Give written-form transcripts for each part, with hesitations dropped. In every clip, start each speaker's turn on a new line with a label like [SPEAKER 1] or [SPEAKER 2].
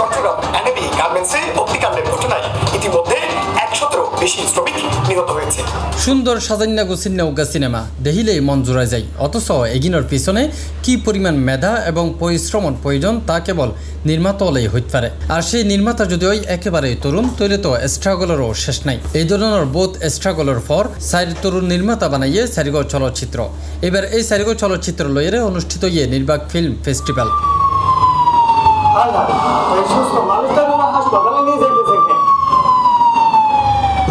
[SPEAKER 1] চট্টগ্রাম অ্যানেবি গার্মেন্টসে অগ্নিকাণ্ডের ঘটনায় ইতিমধ্যে 100-ও বেশি শ্রমিক নিহত হয়েছে।
[SPEAKER 2] সুন্দর সাজান্না গুছিন্না উগা সিনেমা দেখিলেই মন জোড়ায় যায়, অথচ এগিনোর পিছনে কি পরিমাণ মেধা এবং পরিশ্রমের প্রয়োজন তা কেবল নির্মাতা হলেই হইতে পারে। আর সেই নির্মাতা যদি ওই একেবারেই তরুণ, তৈলে তো স্ট্রাগলেরও শেষ নাই। এই ধরনের বোধ স্ট্রাগলের পর সাইড তরুণ নির্মাতা বানাইয়ে সারিগো চলচ্চিত্র। এবার এই সারিগো চলচ্চিত্র লইয়ে অনুষ্ঠিত ইয়ে নির্বাক ফিল্ম ফেস্টিভ্যাল।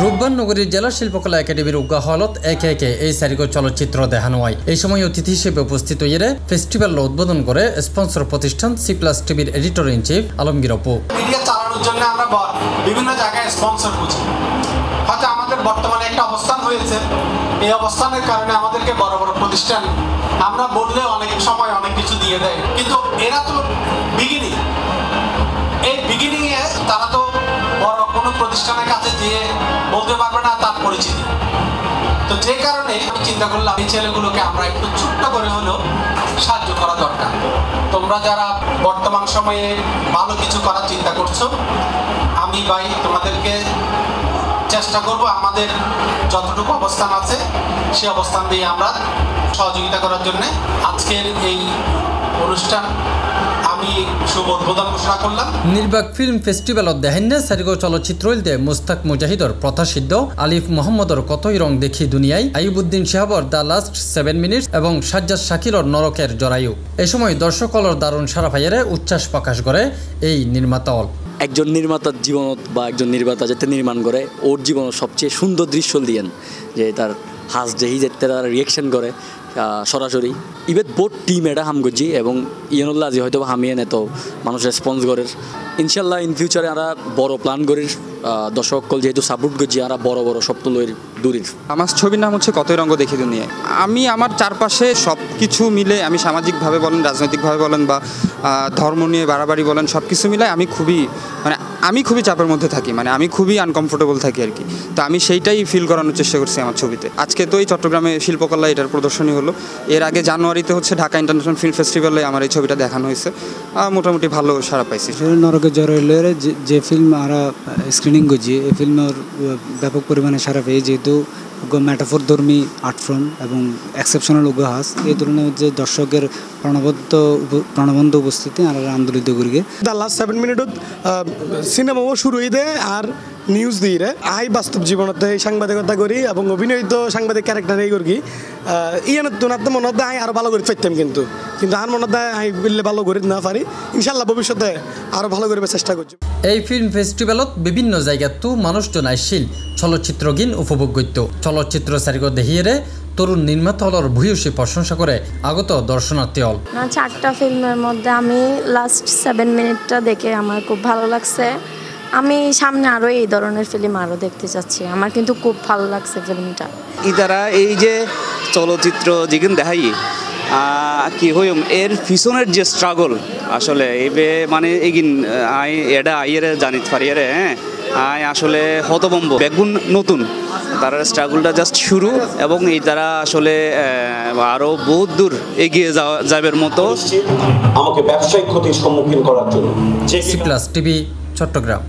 [SPEAKER 2] রূপবান নগরীর জেলা শিল্পকলা একাডেমির উগা হলত একে একে এই সারিগো চলচ্চিত্র দেখানো হয়। এই সময় অতিথি হিসেবে উপস্থিত হইয়ে ফেস্টিভ্যাল উদ্বোধন করে স্পন্সর প্রতিষ্ঠান C+ টিভির editor in chief Alamgir Apu.
[SPEAKER 3] Media চালানোর জন্য আমরা বিভিন্ন জায়গায় স্পন্সর খুঁজি। হয়তো আমাদের বর্তমানে একটা অবস্থান হয়েছে, এই অবস্থানের কারণে আমাদেরকে বড় বড় প্রতিষ্ঠান আমরা বললে অনেক সময় অনেক কিছু দিয়ে দেয়, কিন্তু এরা তো বিগিনিং, এই বিগিনিংয়ে তারা তো বড় কোনো প্রতিষ্ঠানের কাছে গিয়ে বলতে পারবে না তার পরিচিতি। তো যে কারণে আমি চিন্তা করলাম এই ছেলেগুলোকে আমরা একটু ছোট্ট করে হলেও সাহায্য করা দরকার। তোমরা যারা বর্তমান সময়ে ভালো কিছু করার চিন্তা করছো, আমি ভাই তোমাদেরকে চেষ্টা করব আমাদের যতটুকু অবস্থান আছে সেই অবস্থান দিয়ে আমরা সহযোগিতা করার জন্য আজকের এই অনুষ্ঠান আমি শুভ উদ্বোধন ঘোষণা করলাম।
[SPEAKER 2] নির্বাক ফিল্ম ফেস্টিভ্যালত দেখাইনে সারিগো চলচ্চিত্র হইতে মুস্তাক মুজাহিদর প্রথাসিদ্ধ, আলিফ মোহাম্মদর কতই রং দেখি দুনিয়ায়, আইয়ুবউদ্দিন শাহাবর দ্য লাস্ট 7 মিনিটস এবং সাজ্জাদ শাকিরর নরকের জরায়ু। এ সময় দর্শকলর দারুণ সারা ফাইয়ারে উচ্ছ্বাস প্রকাশ করে এই নির্মাতা হল।
[SPEAKER 4] একজন নির্মাতার জীবনত বা একজন নির্মাতা যেতে নির্মাণ করে ওর জীবনের সবচেয়ে সুন্দর দৃশ্য দিয়েন, যে তার হাস যেহি যেতে তার রিয়েকশন করে সরাসরি ইবেত বোট টিম এটা হাম করছি এবং ইয়নুল্লাহ আজি হয়তো হামিয়ে নেতো মানুষ রেসপন্স করে। ইনশাল্লাহ ইন ফিউচারে আমরা বড় প্ল্যান করি, দর্শকল যেহেতু সাপোর্ট করছি আমরা বড় বড় স্বপ্ন লইর দূরের।
[SPEAKER 5] আমার ছবির নাম হচ্ছে কতই রঙ্গ দেখি দুনিয়ায়। আমি আমার চারপাশে সব কিছু মিলে, আমি সামাজিকভাবে বলেন, রাজনৈতিকভাবে বলেন বা ধর্ম নিয়ে বাড়াবাড়ি বলেন, সব কিছু মিলে আমি খুবই চাপের মধ্যে থাকি, আমি খুবই আনকমফোর্টেবল থাকি আর কি। তো আমি সেইটাই ফিল করানোর চেষ্টা করছি আমার ছবিতে। আজকে তো এই চট্টগ্রামে শিল্পকলা এটার প্রদর্শনী হলো। এর আগে জানুয়ারিতে হচ্ছে ঢাকা ইন্টারন্যাশনাল ফিল্ম ফেস্টিভ্যালে আমার এই ছবিটা দেখানো হয়েছে, মোটামুটি ভালো সাড়া পাইছি।
[SPEAKER 6] নরকের জরায়ুর যে ফিল্ম আমরা স্ক্রিনিং করছি, এই ফিল্মের ব্যাপক পরিমাণে সারা পেয়ে, যেহেতু ম্যাটাফোর ধর্মী আর্ট ফর্ম এবং এক্সেপশনাল উপহাস, এই ধরনের যে দর্শকের প্রাণবন্ত উপস্থিতি আর আন্দোলিত করি।
[SPEAKER 7] দ্য লাস্ট 7 মিনিটত সিনেমাও শুরু হয়ে দেয় আর নিউজ দিয়ে আই বাস্তব জীবনতে সাংবাদিকতা করি এবং অভিনয় তো সাংবাদিক ক্যারেক্টারেই করি। ইয়ানত মনে হয় আই আরও ভালো করে পাইতাম, কিন্তু আর মনে হয় আই বললে ভালো করে না পারি। ইনশাল্লাহ ভবিষ্যতে আরও ভালো করে চেষ্টা করছি।
[SPEAKER 2] এই ফিল্ম ফেস্টিভ্যালত বিভিন্ন জায়গাতো মানুষজন আইছিল চলচ্চিত্র গিন উপভোগ করত। চলচ্চিত্র সারিগো দেখিয়ে তরুণ নির্মাতা হলর ভূয়সী প্রশংসা করে আগত দর্শনার্থী হল।
[SPEAKER 8] 4টা ফিল্মের মধ্যে আমি লাস্ট 7 মিনিটটা দেখে আমার খুব ভালো লাগছে। আমি সামনে আরও এই ধরনের ফিল্ম আরও দেখতে চাচ্ছি। আমার কিন্তু খুব ভালো লাগছে ফিল্মটা।
[SPEAKER 9] ইতারা এই যে চলচ্চিত্র যেখানে দেখাই কি হইম এর পিছনের যে স্ট্রাগল আসলে এবে এগিন এটা আইয়ের জানিতে পারি হ্যাঁ আয় আসলে হতভম্ব বেগুন নতুন তার স্ট্রাগলটা জাস্ট শুরু এবং এই তারা আসলে আরো বহুত দূর এগিয়ে যাবার মতো
[SPEAKER 10] আমাকে ব্যবসায়িক ক্ষতির সম্মুখীন করার জন্য।
[SPEAKER 2] C+ TV, Chittagong.